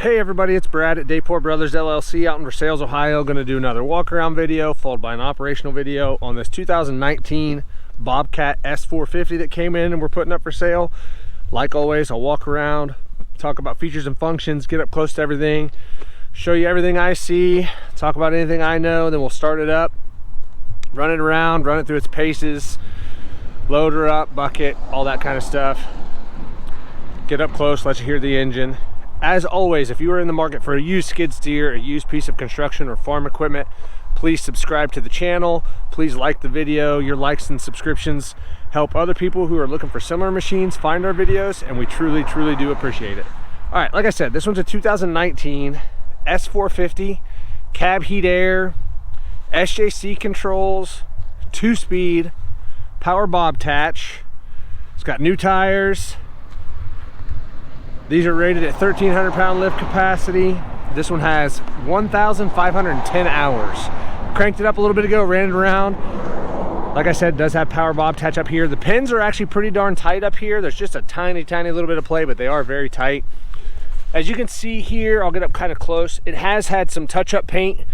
Hey everybody, it's Brad at Dayport Brothers LLC out in Versailles, Ohio. Going to do another walk around video followed by an operational video on this 2019 Bobcat S450 that came in and we're putting up for sale. Like always, I'll walk around, talk about features and functions, get up close to everything, show you everything I see, talk about anything I know, then we'll start it up, run it around, run it through its paces, load her up, bucket, all that kind of stuff. Get up close, let you hear the engine. As always, if you are in the market for a used skid steer, a used piece of construction or farm equipment, please subscribe to the channel. Please like the video. Your likes and subscriptions help other people who are looking for similar machines find our videos, and we truly do appreciate it. All right, like I said, this one's a 2019 S450, cab heat air, SJC controls, 2-speed, power Bobtach. It's got new tires. These are rated at 1,300 pound lift capacity. This one has 1,510 hours. Cranked it up a little bit ago, ran it around. Like I said, it does have power Bobtach up here. The pins are actually pretty darn tight up here. There's just a tiny little bit of play, but they are very tight. As you can see here, I'll get up kind of close. It has had some touch-up paint.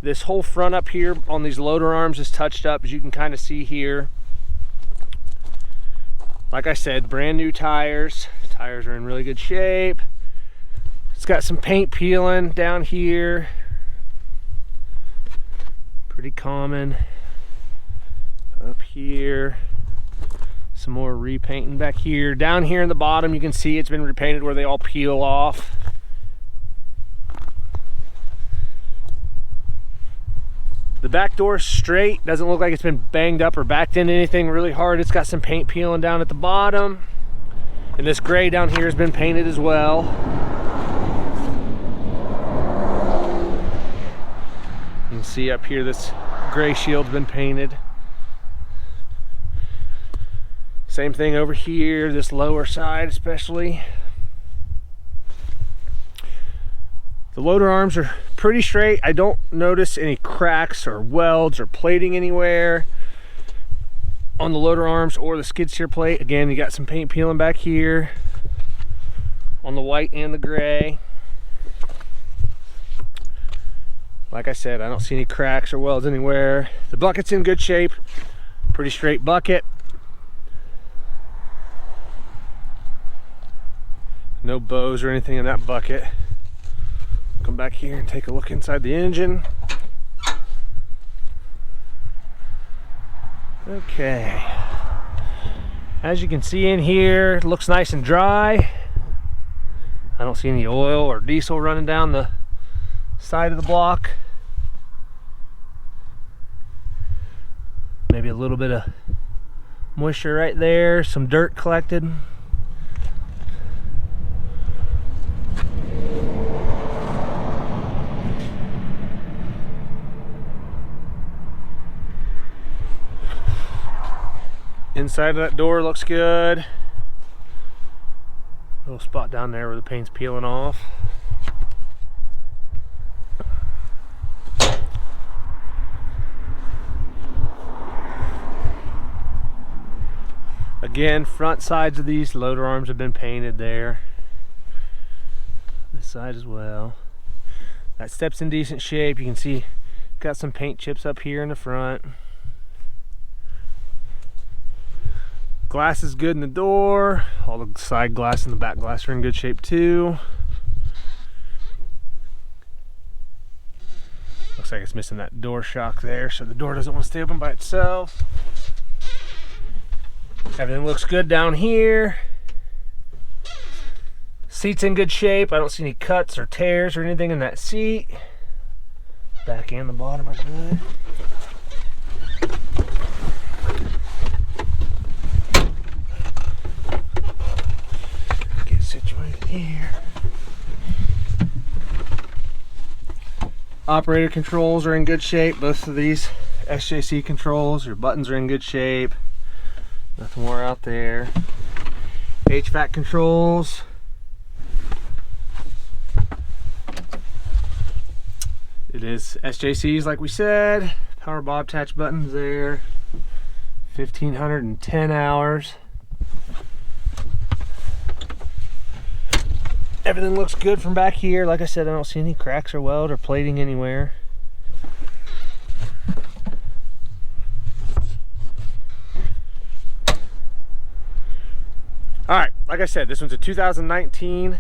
This whole front up here on these loader arms is touched up, as you can kind of see here. Like I said, brand new tires. Tires are in really good shape. It's got some paint peeling down here. Pretty common. Up here. Some more repainting back here. Down here in the bottom, you can see it's been repainted where they all peel off. The back door is straight. Doesn't look like it's been banged up or backed into anything really hard. It's got some paint peeling down at the bottom. And this gray down here has been painted as well. You can see up here this gray shield's been painted. Same thing over here, this lower side especially. The loader arms are pretty straight. I don't notice any cracks or welds or plating anywhere on the loader arms or the skid steer plate. Again, you got some paint peeling back here on the white and the gray. Like I said, I don't see any cracks or welds anywhere. The bucket's in good shape, pretty straight bucket. No bows or anything in that bucket. Come back here and take a look inside the engine. Okay, as you can see in here, it looks nice and dry. I don't see any oil or diesel running down the side of the block. Maybe a little bit of moisture right there, some dirt collected. Inside of that door looks good. Little spot down there where the paint's peeling off. Again, front sides of these loader arms have been painted there. This side as well. That step's in decent shape. You can see got some paint chips up here in the front. Glass is good in the door. All the side glass and the back glass are in good shape too. Looks like it's missing that door shock there, so the door doesn't want to stay open by itself. Everything looks good down here. Seat's in good shape. I don't see any cuts or tears or anything in that seat. Back and the bottom are good. Situated here. Operator controls are in good shape. Both of these SJC controls, your buttons are in good shape. Nothing more out there. HVAC controls. It is SJCs like we said. Power Bobtach buttons there. 1,510 hours. Everything looks good from back here. Like I said, I don't see any cracks or weld or plating anywhere. All right, like I said, this one's a 2019,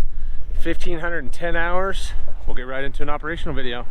1,510 hours. We'll get right into an operational video.